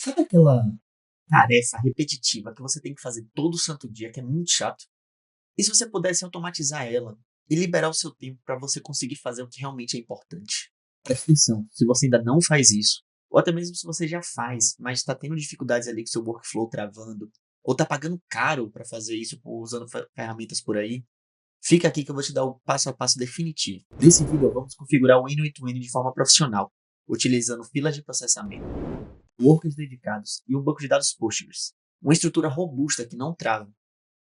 Sabe aquela tarefa repetitiva que você tem que fazer todo santo dia, que é muito chato? E se você pudesse automatizar ela e liberar o seu tempo para você conseguir fazer o que realmente é importante? Presta atenção, se você ainda não faz isso, ou até mesmo se você já faz, mas está tendo dificuldades ali com seu workflow travando, ou está pagando caro para fazer isso usando ferramentas por aí, fica aqui que eu vou te dar o passo a passo definitivo. Nesse vídeo, vamos configurar o N8N de forma profissional, utilizando filas de processamento, workers dedicados e um banco de dados Postgres. Uma estrutura robusta que não trava.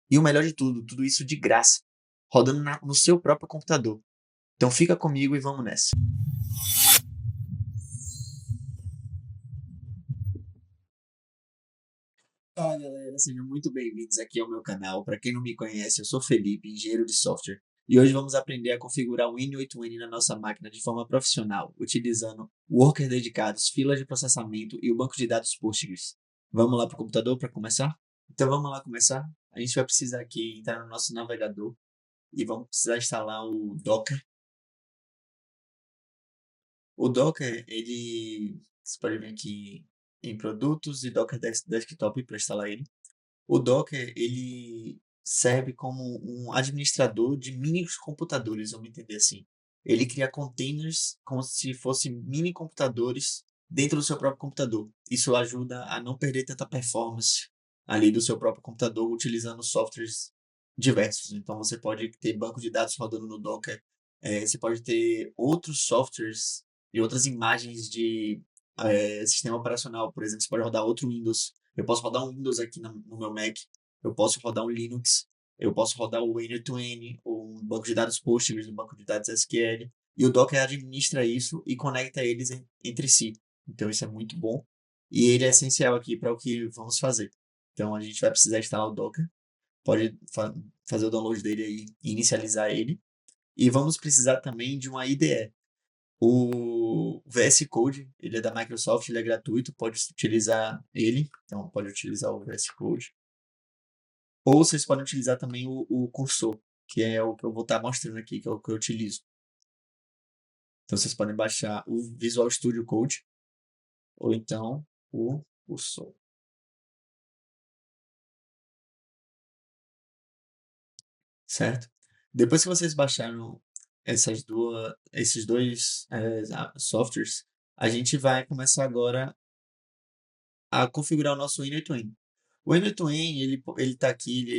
E o melhor de tudo isso de graça, rodando no seu próprio computador. Então fica comigo e vamos nessa. Fala galera, sejam muito bem-vindos aqui ao meu canal. Para quem não me conhece, eu sou Felipe, engenheiro de software. E hoje vamos aprender a configurar o N8N na nossa máquina de forma profissional, utilizando workers dedicados, filas de processamento e o banco de dados Postgres. Vamos lá para o computador para começar? Então vamos lá começar. A gente vai precisar aqui entrar no nosso navegador e vamos precisar instalar o Docker. O Docker, você pode vir aqui em produtos e Docker Desktop para instalar ele. O Docker, ele serve como um administrador de mini computadores, vamos entender assim. Ele cria containers como se fossem mini computadores dentro do seu próprio computador. Isso ajuda a não perder tanta performance ali do seu próprio computador utilizando softwares diversos. Então você pode ter banco de dados rodando no Docker, você pode ter outros softwares e outras imagens de sistema operacional. Por exemplo, você pode rodar outro Windows. Eu posso rodar um Windows aqui no meu Mac, eu posso rodar um Linux, eu posso rodar o N8N, ou um banco de dados Postgres, um banco de dados SQL, e o Docker administra isso e conecta eles entre si. Então isso é muito bom e ele é essencial aqui para o que vamos fazer. Então a gente vai precisar instalar o Docker, pode fazer o download dele aí e inicializar ele. E vamos precisar também de uma IDE. O VS Code, ele é da Microsoft, ele é gratuito, pode utilizar ele, então pode utilizar o VS Code. Ou vocês podem utilizar também o Cursor, que é o que eu vou estar mostrando aqui, que é o que eu utilizo. Então vocês podem baixar o Visual Studio Code, ou então o Cursor, certo? Depois que vocês baixaram esses dois softwares, a gente vai começar agora a configurar o nosso N8N. O N8N, ele tá aqui,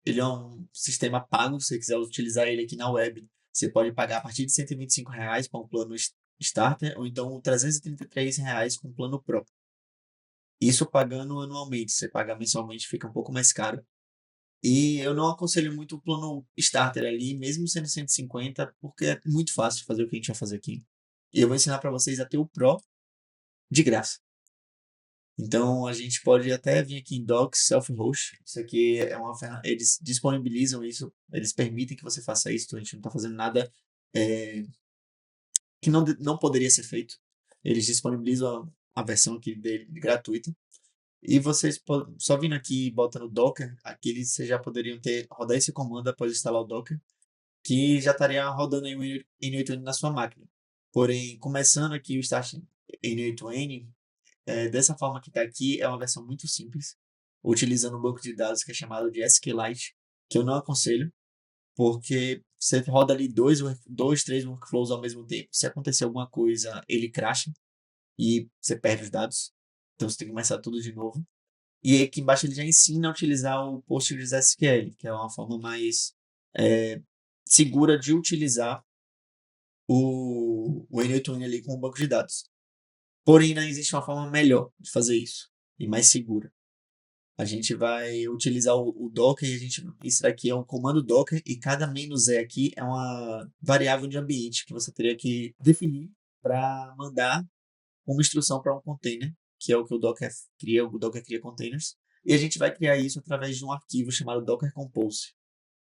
ele é um sistema pago, se você quiser utilizar ele aqui na web, você pode pagar a partir de R$ 125 para um plano starter, ou então R$ 333 com um plano Pro. Isso pagando anualmente, você paga mensalmente fica um pouco mais caro. E eu não aconselho muito o plano starter ali, mesmo sendo 150, porque é muito fácil fazer o que a gente vai fazer aqui. E eu vou ensinar para vocês a ter o Pro de graça. Então a gente pode até vir aqui em Docs Self-Host. Isso aqui é uma ferramenta. Eles disponibilizam isso, eles permitem que você faça isso. Então a gente não está fazendo nada que não poderia ser feito. Eles disponibilizam a versão aqui dele gratuita. E vocês só vindo aqui e botando Docker, aqui vocês já poderiam rodar esse comando após instalar o Docker, que já estaria rodando aí o N8N na sua máquina. Porém, começando aqui o Start N8N, dessa forma que está aqui, é uma versão muito simples, utilizando um banco de dados que é chamado de SQLite, que eu não aconselho, porque você roda ali três workflows ao mesmo tempo. Se acontecer alguma coisa, ele crasha e você perde os dados. Então você tem que começar tudo de novo. E aí aqui embaixo ele já ensina a utilizar o PostgreSQL, que é uma forma mais é, segura de utilizar o N8N ali com o banco de dados. Porém, ainda existe uma forma melhor de fazer isso e mais segura. A gente vai utilizar o Docker e isso daqui é um comando Docker e cada "-e" aqui é uma variável de ambiente que você teria que definir para mandar uma instrução para um container, que é o que o Docker cria containers, e a gente vai criar isso através de um arquivo chamado Docker Compose,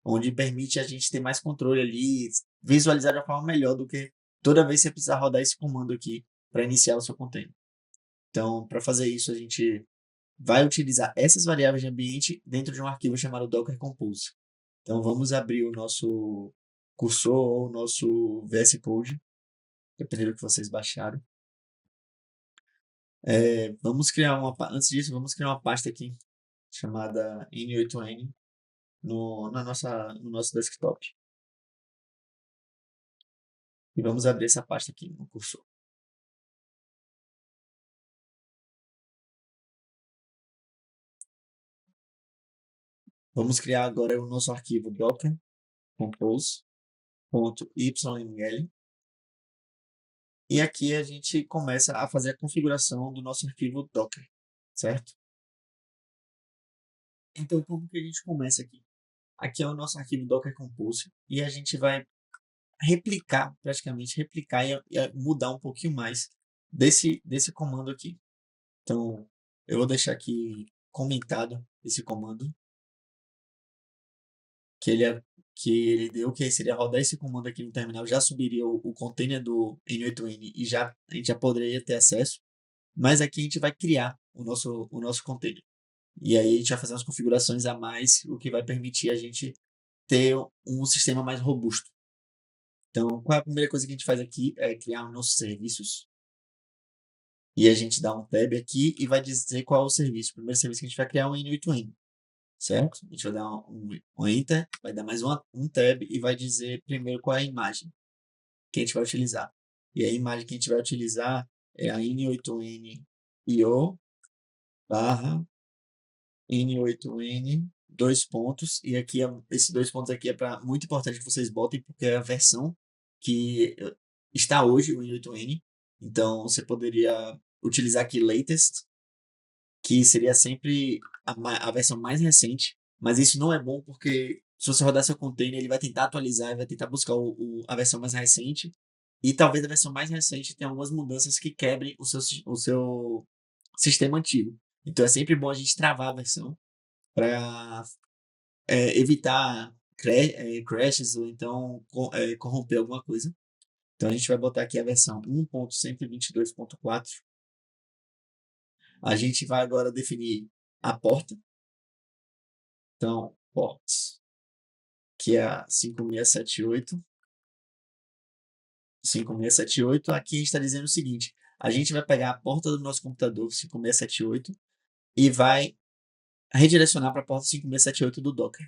onde permite a gente ter mais controle ali, visualizar de uma forma melhor do que toda vez que você precisar rodar esse comando aqui para iniciar o seu container. Então, para fazer isso, a gente vai utilizar essas variáveis de ambiente dentro de um arquivo chamado Docker Compose. Então, vamos abrir o nosso cursor ou o nosso VS Code, dependendo do que vocês baixaram. Vamos criar antes disso, vamos criar uma pasta aqui chamada N8N no nosso desktop. E vamos abrir essa pasta aqui no cursor. Vamos criar agora o nosso arquivo docker compose.yml. E aqui a gente começa a fazer a configuração do nosso arquivo Docker, certo? Então, como que a gente começa aqui? Aqui é o nosso arquivo Docker Compose e a gente vai praticamente replicar e mudar um pouquinho mais desse comando aqui. Então, eu vou deixar aqui comentado esse comando que ele deu, que seria rodar esse comando aqui no terminal, já subiria o container do N8N e a gente já poderia ter acesso. Mas aqui a gente vai criar o nosso container. E aí a gente vai fazer umas configurações a mais, o que vai permitir a gente ter um sistema mais robusto. Então, qual é a primeira coisa que a gente faz aqui? É criar os nossos serviços. E a gente dá um tab aqui e vai dizer qual é o serviço. O primeiro serviço que a gente vai criar é um N8N, certo? A gente vai dar um Enter, vai dar mais um tab e vai dizer primeiro qual é a imagem que a gente vai utilizar. E a imagem que a gente vai utilizar é a N8N.io barra N8N, dois pontos, e aqui esses dois pontos aqui é muito importante que vocês botem, porque é a versão que está hoje, o N8N. Então, você poderia utilizar aqui latest, que seria sempre a versão mais recente, mas isso não é bom porque se você rodar seu container, ele vai tentar atualizar, vai tentar buscar a versão mais recente, e talvez a versão mais recente tenha algumas mudanças que quebrem o seu sistema antigo. Então é sempre bom a gente travar a versão para evitar crashes ou então corromper alguma coisa. Então a gente vai botar aqui a versão 1.122.4. A gente vai agora definir a porta. Então, ports, que é a 5678. 5678. Aqui a gente está dizendo o seguinte: a gente vai pegar a porta do nosso computador 5678 e vai redirecionar para a porta 5678 do Docker.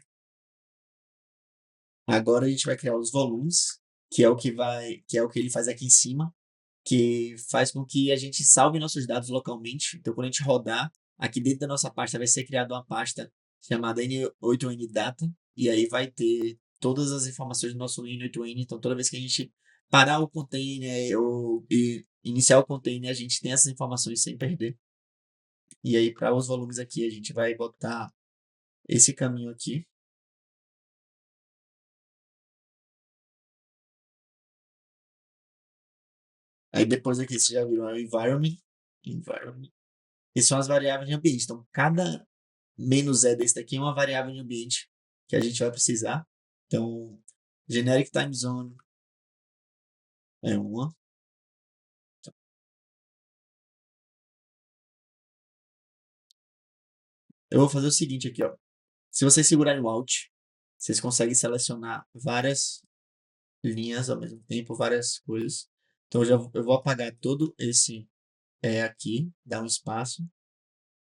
Agora a gente vai criar os volumes, que é o que ele faz aqui em cima, que faz com que a gente salve nossos dados localmente. Então, quando a gente rodar, aqui dentro da nossa pasta vai ser criada uma pasta chamada N8N Data, e aí vai ter todas as informações do nosso N8N. Então, toda vez que a gente parar o container e iniciar o container, a gente tem essas informações sem perder. E aí, para os volumes aqui, a gente vai botar esse caminho aqui. Aí depois aqui você já viu o environment, que são as variáveis de ambiente. Então, cada "-e" desse daqui é uma variável de ambiente que a gente vai precisar. Então, generic time zone é uma. Eu vou fazer o seguinte aqui, ó. Se vocês segurarem o Alt, vocês conseguem selecionar várias linhas ao mesmo tempo, várias coisas. Então, eu vou apagar todo esse aqui, dar um espaço,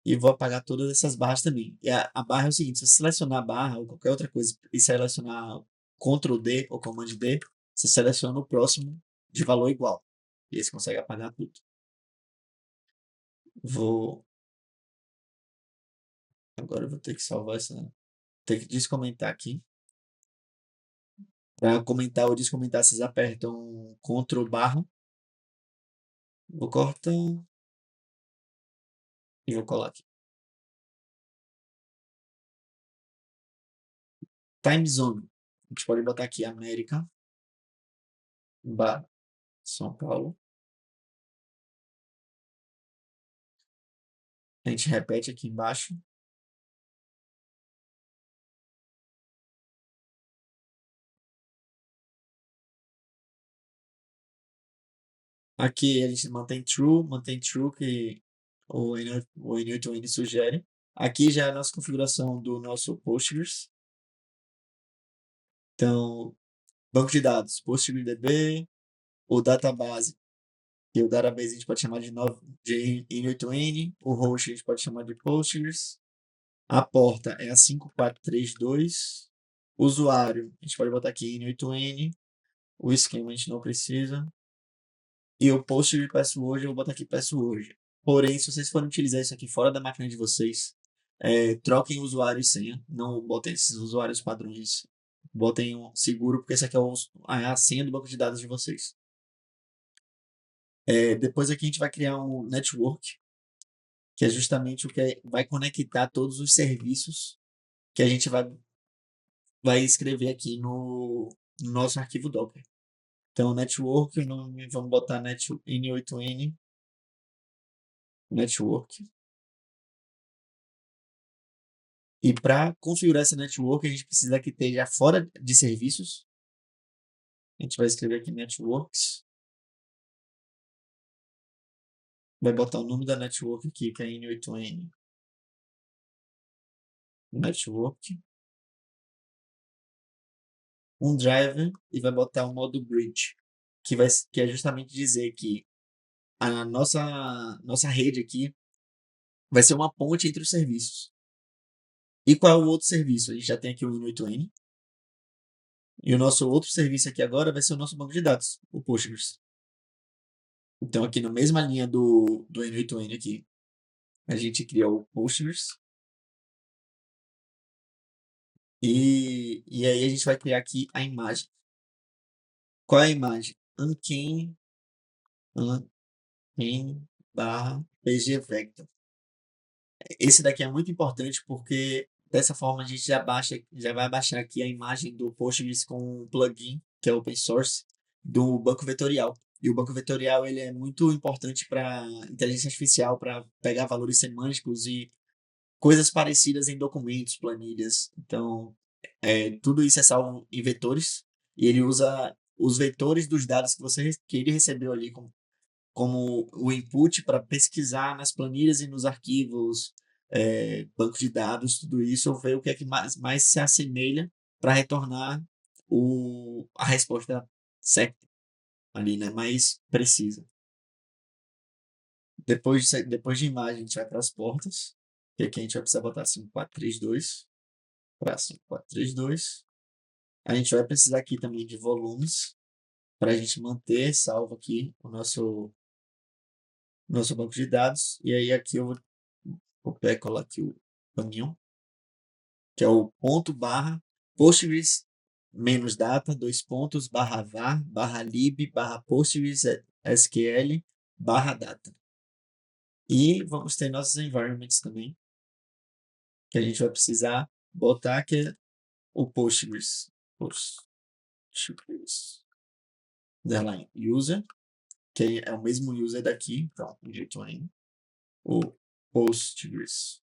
e vou apagar todas essas barras também. E a barra é o seguinte: se você selecionar a barra ou qualquer outra coisa e selecionar Ctrl D ou Command D, você seleciona o próximo de valor igual. E aí você consegue apagar tudo. Agora eu vou ter que salvar essa. Ter que descomentar aqui. Para comentar ou descomentar, vocês apertam Ctrl barra. Vou cortar e vou colar aqui. Time Zone. A gente pode botar aqui América, São Paulo. A gente repete aqui embaixo. Aqui a gente mantém true que o N8N sugere. Aqui já é a nossa configuração do nosso Postgres. Então, banco de dados, PostgreDB, o database que o database a gente pode chamar de N8N, o host a gente pode chamar de Postgres, a porta é a 5432, o usuário a gente pode botar aqui N8N, o esquema a gente não precisa, e o post de password eu vou botar aqui password. Porém, se vocês forem utilizar isso aqui fora da máquina de vocês, troquem usuário e senha, não botem esses usuários padrões, botem um seguro, porque esse aqui é a senha do banco de dados de vocês. Depois aqui a gente vai criar um network, que é justamente o que vai conectar todos os serviços que a gente vai escrever aqui no nosso arquivo Docker. Então, network, o nome, vamos botar N8N, network. E para configurar essa network, a gente precisa que esteja fora de serviços. A gente vai escrever aqui networks. Vai botar o nome da network aqui, que é N8N network. Um driver e vai botar o modo bridge, que é justamente dizer que a nossa rede aqui vai ser uma ponte entre os serviços. E qual é o outro serviço? A gente já tem aqui o N8N. E o nosso outro serviço aqui agora vai ser o nosso banco de dados, o Postgres. Então, aqui na mesma linha do N8N aqui, a gente cria o Postgres. E aí a gente vai criar aqui a imagem. Qual é a imagem? Unchained barra pgvector. Esse daqui é muito importante porque dessa forma a gente já vai baixar aqui a imagem do Postgres com um plugin, que é open source, do banco vetorial. E o banco vetorial ele é muito importante para inteligência artificial, para pegar valores semânticos e coisas parecidas em documentos, planilhas. Então, tudo isso é salvo em vetores e ele usa os vetores dos dados que ele recebeu ali como o input para pesquisar nas planilhas e nos arquivos, banco de dados, tudo isso, ver o que é que mais se assemelha para retornar a resposta certa ali, né? Mais precisa. Depois de imagem, a gente vai para as portas, que aqui a gente vai precisar botar 5432 para 5432. A gente vai precisar aqui também de volumes para a gente manter salvo aqui o nosso banco de dados. E aí aqui eu vou copiar e colar aqui o caminho, que é o ponto barra Postgres menos data, dois pontos, barra var, barra lib, barra Postgres SQL, barra data. E vamos ter nossos environments também, que a gente vai precisar botar, que é o Postgres underline user, que é o mesmo user daqui, então, do jeito aí, o Postgres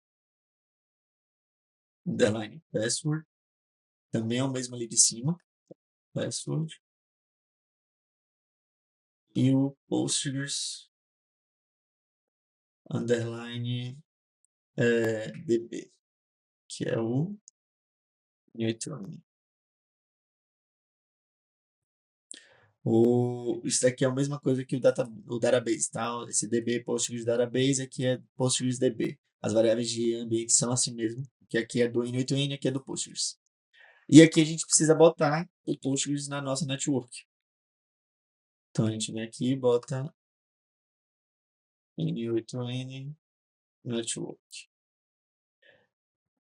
underline password, também é o mesmo ali de cima, password, e o Postgres underline db, que é o Neutron. Isso daqui é a mesma coisa que o database, tá? Esse db Postgres database aqui é Postgres db. As variáveis de ambiente são assim mesmo, que aqui é do N8N, aqui é do Postgres. E aqui a gente precisa botar o Postgres na nossa network. Então a gente vem aqui e bota N8N network.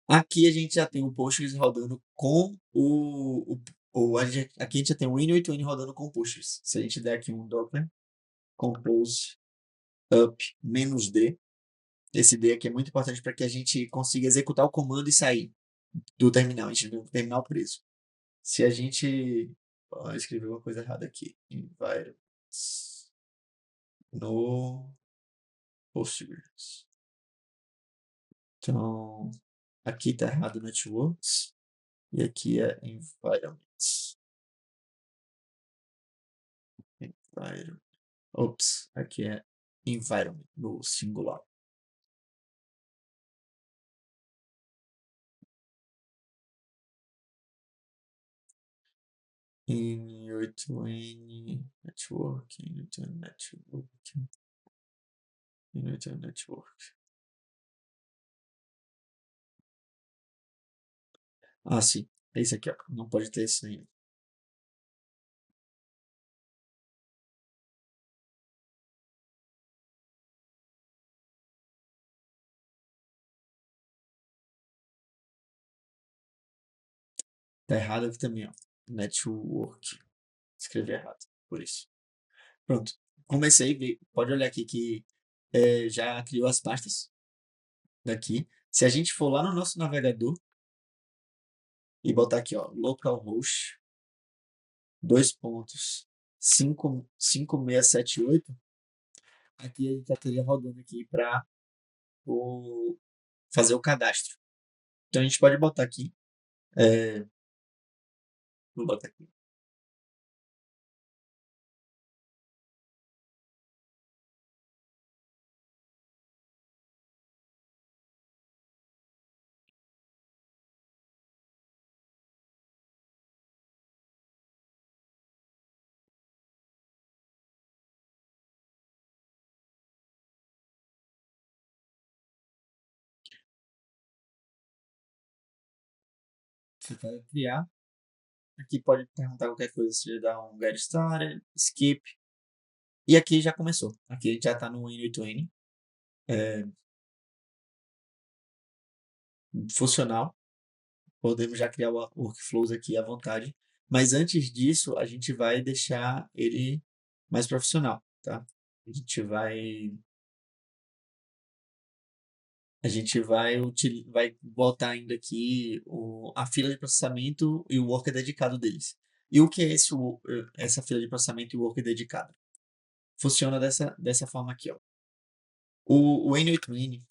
Aqui a gente já tem o Postgres rodando com aqui a gente já tem o N8N rodando com o Postgres. Se a gente der aqui um Docker compose up -d, esse D aqui é muito importante para que a gente consiga executar o comando e sair do terminal. A gente vê o terminal preso. Se a gente escrever uma coisa errada aqui, environments no Postgres. Então, aqui está errado networks e aqui é environments. Ops, aqui é environment no singular. N8N Network, N8N Network, N8N Network. Ah, sim. É isso aqui, ó. Não pode ter isso ainda. Tá errado aqui também, ó. Network. Escrevi errado, por isso. Pronto. Comecei, pode olhar aqui que já criou as pastas daqui. Se a gente for lá no nosso navegador e botar aqui, ó, localhost, dois pontos, 5678, aqui a gente já teria rodando aqui para fazer o cadastro. Então a gente pode botar aqui, vou botar aqui. Você vai criar. Aqui pode perguntar qualquer coisa, você dá um get started, skip. E aqui já começou. Aqui a gente já está no N8N, é, funcional. Podemos já criar o workflows aqui à vontade. Mas antes disso, a gente vai deixar ele mais profissional, tá? A gente vai, vai botar ainda aqui a fila de processamento e o worker dedicado deles. E o que é essa fila de processamento e o worker dedicado? Funciona dessa forma aqui, ó. O N8N,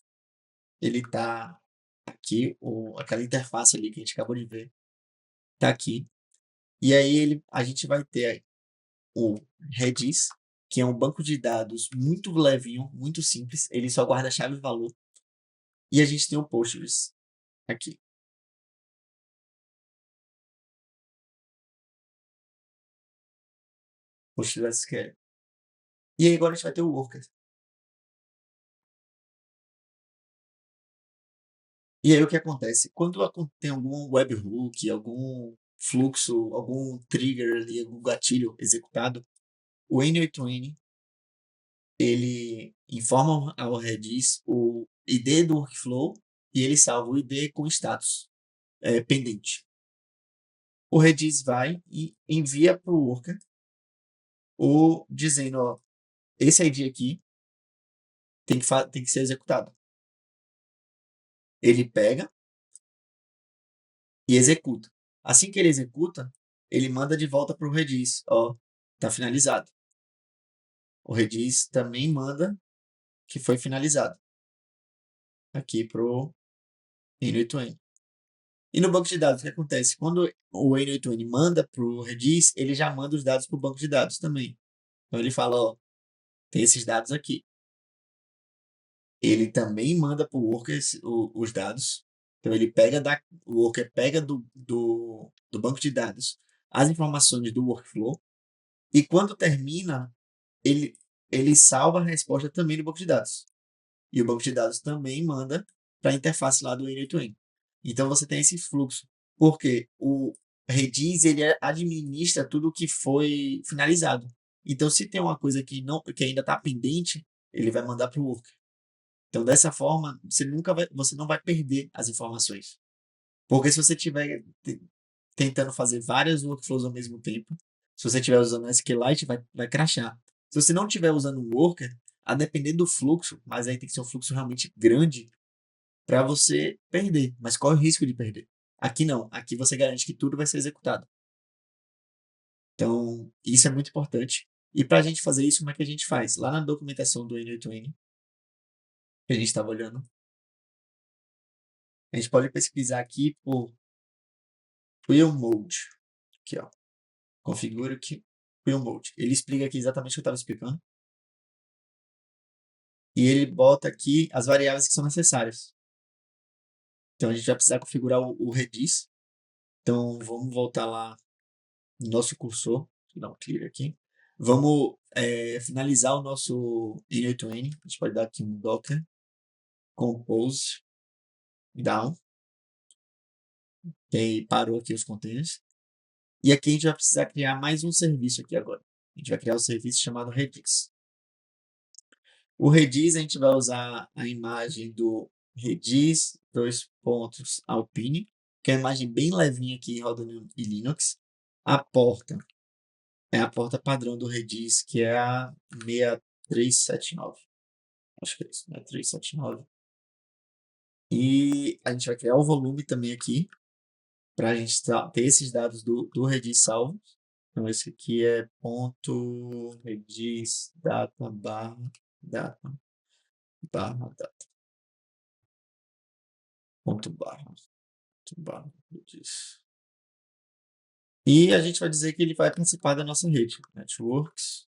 ele tá aqui, aquela interface ali que a gente acabou de ver, tá aqui. E aí a gente vai ter o Redis, que é um banco de dados muito levinho, muito simples. Ele só guarda chave e valor. E a gente tem o Postgres aqui. PostgreSQL. E aí agora a gente vai ter o Worker. E aí o que acontece? Quando tem algum webhook, algum fluxo, algum trigger ali, algum gatilho executado, o N8N ele informa ao Redis o ID do workflow e ele salva o ID com status pendente. O Redis vai e envia para o worker o dizendo, ó, esse ID aqui tem que ser executado. Ele pega e executa. Assim que ele executa, ele manda de volta para o Redis, ó, tá finalizado. O Redis também manda que foi finalizado aqui pro N8N. E no banco de dados, o que acontece? Quando o N8N manda para o Redis, ele já manda os dados para o banco de dados também. Então ele fala, ó, tem esses dados aqui. Ele também manda para o worker os dados. Então ele pega o worker pega do banco de dados as informações do workflow e quando termina, ele, ele salva a resposta também no banco de dados. E o banco de dados também manda para a interface lá do N8N. Então você tem esse fluxo. Porque o Redis ele administra tudo que foi finalizado. Então se tem uma coisa que ainda está pendente, ele vai mandar para o worker. Então, dessa forma, você não vai perder as informações. Porque se você estiver tentando fazer vários workflows ao mesmo tempo, se você estiver usando SQLite, vai crashar. Se você não estiver usando um worker, a depender do fluxo, mas aí tem que ser um fluxo realmente grande para você perder. Mas qual é o risco de perder? Aqui não. Aqui você garante que tudo vai ser executado. Então, isso é muito importante. E para a gente fazer isso, como é que a gente faz? Lá na documentação do N8N, que a gente estava olhando, a gente pode pesquisar aqui por Wheel Mode. Aqui, ó. Configure que Wheel Mode. Ele explica aqui exatamente o que eu estava explicando. E ele bota aqui as variáveis que são necessárias. Então a gente vai precisar configurar o Redis. Então vamos voltar lá no nosso cursor, deixa eu dar um clear aqui. Vamos finalizar o nosso N8N. A gente pode dar aqui um docker compose down. E aí parou aqui os containers. E aqui a gente vai precisar criar mais um serviço aqui agora. A gente vai criar um serviço chamado Redis. O Redis a gente vai usar a imagem do Redis, dois pontos, Alpine, que é uma imagem bem levinha aqui rodando em Linux. A porta é a porta padrão do Redis, que é a 6379. Acho que é isso, 6379. E a gente vai criar o volume também aqui, para a gente ter esses dados do Redis salvos. Então, esse aqui é ponto redis data data data ponto redis. E a gente vai dizer que ele vai participar da nossa rede, networks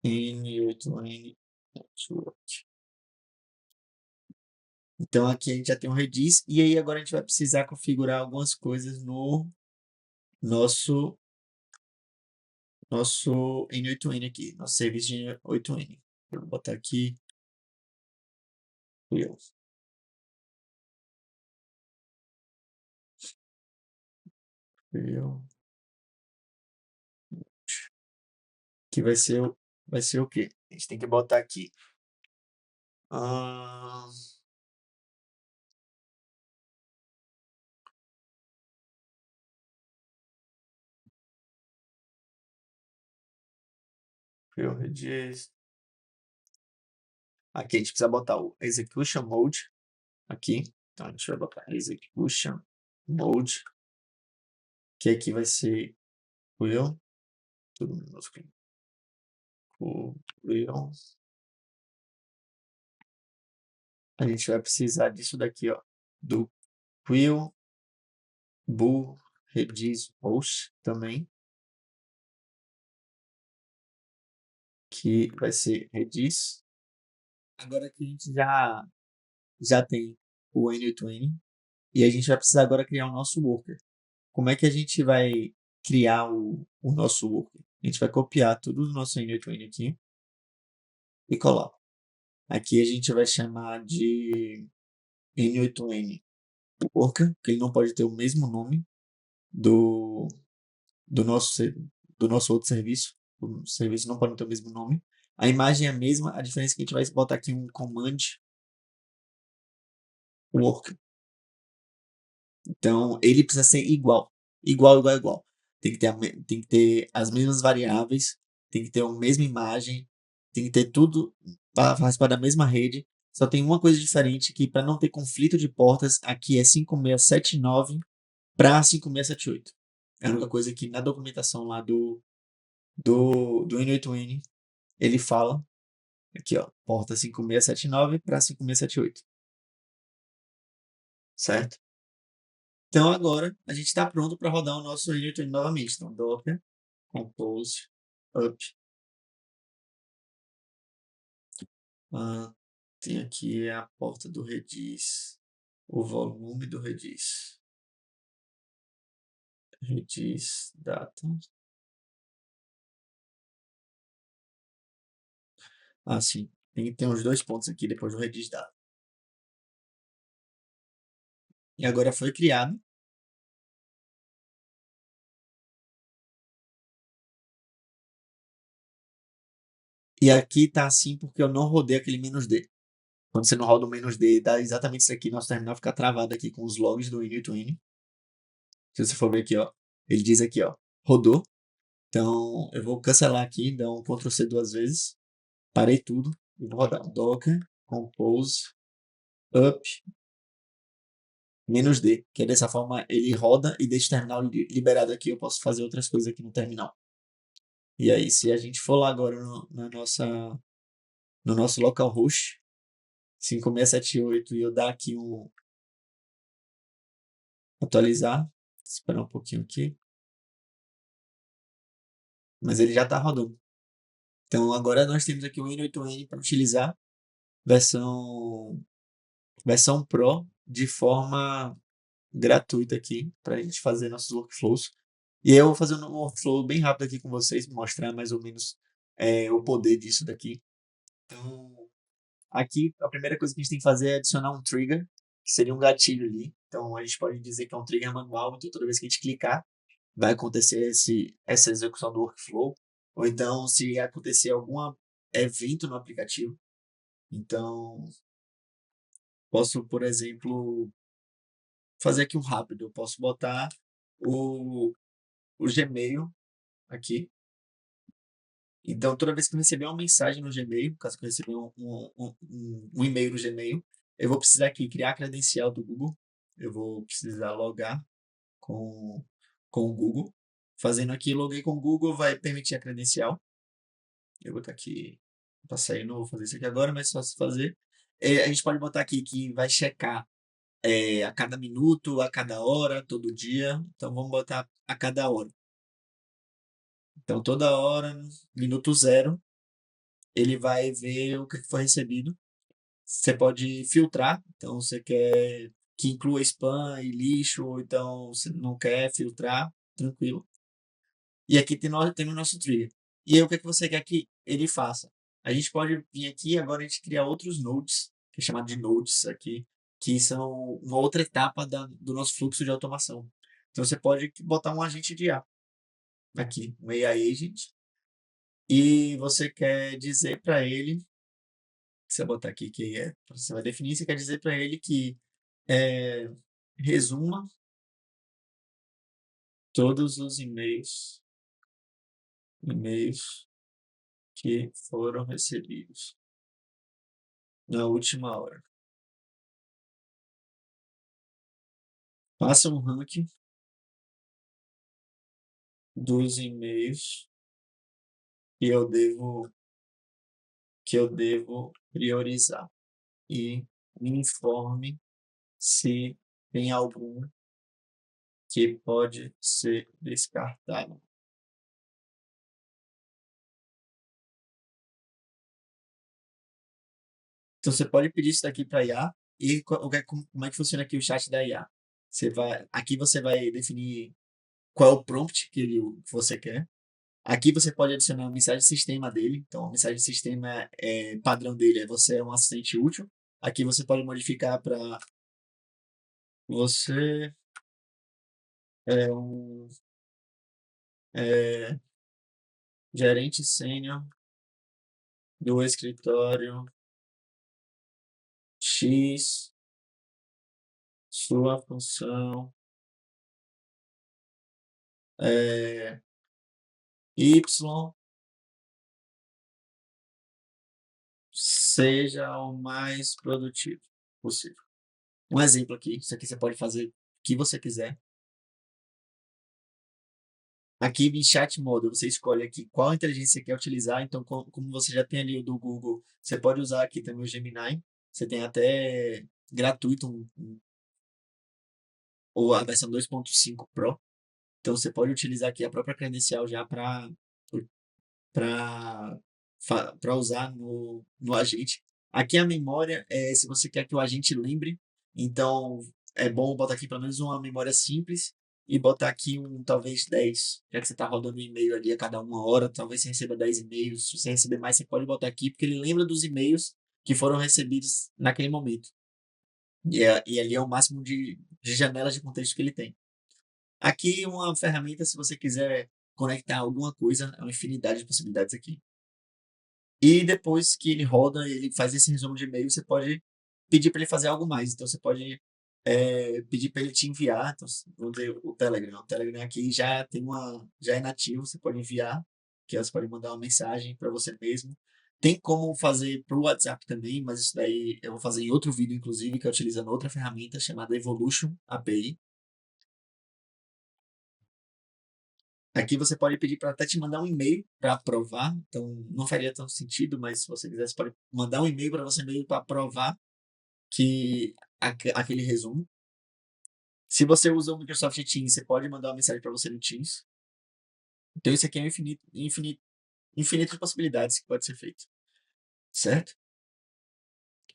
N8N network. Então aqui a gente já tem um redis e aí agora a gente vai precisar configurar algumas coisas no nosso N8N aqui, nosso serviço de N8N. Eu vou botar aqui eu. Que vai ser o quê? A gente tem que botar aqui. Ah, Redis. Aqui a gente precisa botar o execution mode aqui. Então a gente vai botar execution mode, que aqui vai ser will, tudo minúsculo. O will. A gente vai precisar disso daqui, ó, do will bool redis host também, que vai ser redis. Agora que a gente já tem o N8N e a gente vai precisar agora criar o nosso worker. Como é que a gente vai criar o nosso worker? A gente vai copiar tudo do nosso N8N aqui e colar. Aqui a gente vai chamar de N8N worker, porque ele não pode ter o mesmo nome do, do, nosso, do nosso outro serviço. O serviço não pode ter o mesmo nome. A imagem é a mesma, a diferença é que a gente vai botar aqui um command worker. Então, ele precisa ser igual. Igual, igual, igual. Tem que ter as mesmas variáveis, tem que ter a mesma imagem, tem que ter tudo para participar da mesma rede. Só tem uma coisa diferente que, para não ter conflito de portas, aqui é 5679 para 5678. É a única coisa que na documentação lá do N8N, ele fala, aqui ó, porta 5679 para 5678. Certo? Então agora a gente está pronto para rodar o nosso N8N novamente. Então docker compose up. Tem aqui a porta do Redis, o volume do Redis. Redis data. Sim. Tem que ter uns dois pontos aqui depois do Redis data. E agora foi criado. E aqui tá assim porque eu não rodei aquele "-d". Quando você não roda o "-d", dá exatamente isso aqui. Nosso terminal fica travado aqui com os logs do N8N. Se você for ver aqui, ó, ele diz aqui, ó, rodou. Então, eu vou cancelar aqui, dar um Ctrl+C duas vezes. Parei tudo e vou rodar docker compose up "-d", que é dessa forma ele roda e deixa o terminal liberado aqui, eu posso fazer outras coisas aqui no terminal. E aí, se a gente for lá agora no nosso localhost 5678 e eu dar aqui um atualizar, esperar um pouquinho aqui, mas ele já está rodando. Então agora nós temos aqui o N8N para utilizar versão Pro de forma gratuito aqui para a gente fazer nossos workflows. E aí eu vou fazer um workflow bem rápido aqui com vocês, mostrar mais ou menos o poder disso daqui. Então, aqui a primeira coisa que a gente tem que fazer é adicionar um trigger, que seria um gatilho ali. Então, a gente pode dizer que é um trigger manual, então toda vez que a gente clicar, vai acontecer essa execução do workflow. Ou então, se acontecer algum evento no aplicativo, então posso, por exemplo, fazer aqui um rápido. Eu posso botar o, o Gmail aqui. Então, toda vez que eu receber uma mensagem no Gmail, caso eu receber um e-mail no Gmail, eu vou precisar aqui criar a credencial do Google. Eu vou precisar logar com, com o Google. Fazendo aqui, loguei com o Google, vai permitir a credencial. Eu vou botar aqui, para sair, não vou fazer isso aqui agora, mas só se fazer. A gente pode botar aqui que vai checar a cada minuto, a cada hora, todo dia. Então, vamos botar a cada hora. Então, toda hora, minuto zero, ele vai ver o que foi recebido. Você pode filtrar, então você quer que inclua spam e lixo, ou então você não quer filtrar, tranquilo. E aqui tem o nosso trigger. E aí o que, é que você quer que ele faça? A gente pode vir aqui agora a gente criar outros nodes, que é chamado de nodes aqui, que são uma outra etapa do nosso fluxo de automação. Então você pode botar um agente de IA aqui, um AI agent, e você quer dizer para ele, você botar aqui que você vai definir, você quer dizer para ele que resuma todos os e-mails que foram recebidos na última hora. Faça um ranking dos e-mails que eu devo priorizar e me informe se tem algum que pode ser descartado. Então você pode pedir isso daqui para a IA e como é que funciona aqui o chat da IA. Aqui você vai definir qual é o prompt que você quer. Aqui você pode adicionar uma mensagem de sistema dele. Então, a mensagem de sistema padrão dele você é um assistente útil. Aqui você pode modificar para você é um é, gerente sênior do escritório X, sua função é Y, seja o mais produtivo possível. Um exemplo aqui, isso aqui você pode fazer o que você quiser. Aqui em Chat Mode, você escolhe aqui qual inteligência você quer utilizar. Então, como você já tem ali o do Google, você pode usar aqui também o Gemini. Você tem até gratuito ou a versão 2.5 Pro. Então, você pode utilizar aqui a própria credencial já para usar no agente. Aqui a memória, se você quer que o agente lembre, então é bom botar aqui pelo menos uma memória simples e botar aqui talvez 10, já que você está rodando um e-mail ali a cada uma hora, talvez você receba 10 e-mails. Se você receber mais, você pode botar aqui, porque ele lembra dos e-mails que foram recebidos naquele momento. E ali é o máximo de janelas de contexto que ele tem. Aqui uma ferramenta, se você quiser conectar alguma coisa, é uma infinidade de possibilidades aqui. E depois que ele roda, ele faz esse resumo de e-mail, você pode pedir para ele fazer algo mais. Então você pode pedir para ele te enviar. Então, vamos dizer, o Telegram. O Telegram aqui já é nativo, você pode enviar, que você pode mandar uma mensagem para você mesmo. Tem como fazer para o WhatsApp também, mas isso daí eu vou fazer em outro vídeo, inclusive, que é utilizando outra ferramenta chamada Evolution API. Aqui você pode pedir para até te mandar um e-mail para aprovar. Então, não faria tanto sentido, mas se você quiser, você pode mandar um e-mail para você mesmo para aprovar que aquele resumo. Se você usa o Microsoft Teams, você pode mandar uma mensagem para você no Teams. Então, isso aqui é infinito de possibilidades que pode ser feito, certo?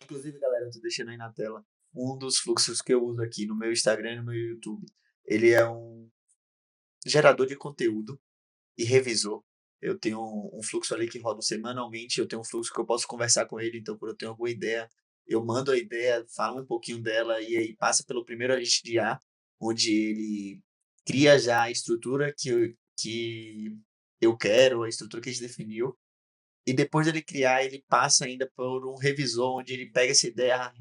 Inclusive, galera, eu tô deixando aí na tela um dos fluxos que eu uso aqui no meu Instagram e no meu YouTube, ele é um gerador de conteúdo e revisor. Eu tenho um fluxo ali que roda semanalmente, eu tenho um fluxo que eu posso conversar com ele, então quando eu tenho alguma ideia, eu mando a ideia, falo um pouquinho dela e aí passa pelo primeiro agente de IA, onde ele cria já a estrutura que eu quero, a estrutura que a gente definiu, e depois dele criar, ele passa ainda por um revisor, onde ele pega essa ideia,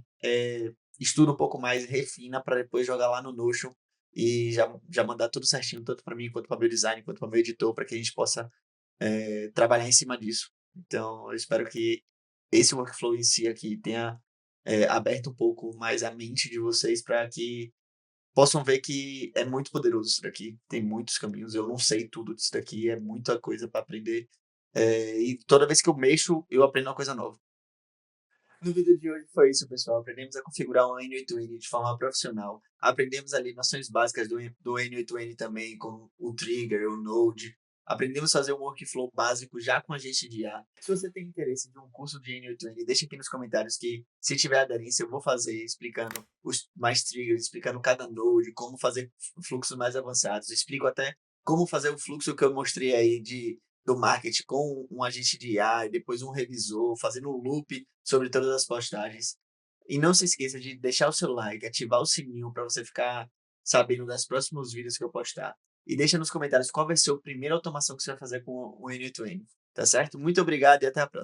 estuda um pouco mais, refina para depois jogar lá no Notion e já mandar tudo certinho, tanto para mim, quanto para meu design, quanto para meu editor, para que a gente possa trabalhar em cima disso. Então, eu espero que esse workflow em si aqui tenha aberto um pouco mais a mente de vocês para que possam ver que é muito poderoso isso daqui. Tem muitos caminhos, eu não sei tudo disso daqui, é muita coisa para aprender. E toda vez que eu mexo, eu aprendo uma coisa nova. No vídeo de hoje foi isso, pessoal. Aprendemos a configurar um N8N de forma profissional. Aprendemos ali noções básicas do N8N também, como o trigger, o node. Aprendemos a fazer um workflow básico já com agente de IA. Se você tem interesse de um curso de N8N, deixa aqui nos comentários que, se tiver aderência, eu vou fazer explicando os mais triggers, explicando cada node, como fazer fluxos mais avançados. Explico até como fazer o fluxo que eu mostrei aí do marketing com um agente de IA e depois um revisor, fazendo um loop sobre todas as postagens. E não se esqueça de deixar o seu like, ativar o sininho para você ficar sabendo dos próximos vídeos que eu postar. E deixa nos comentários qual vai ser a primeira automação que você vai fazer com o N8N, tá certo? Muito obrigado e até a próxima.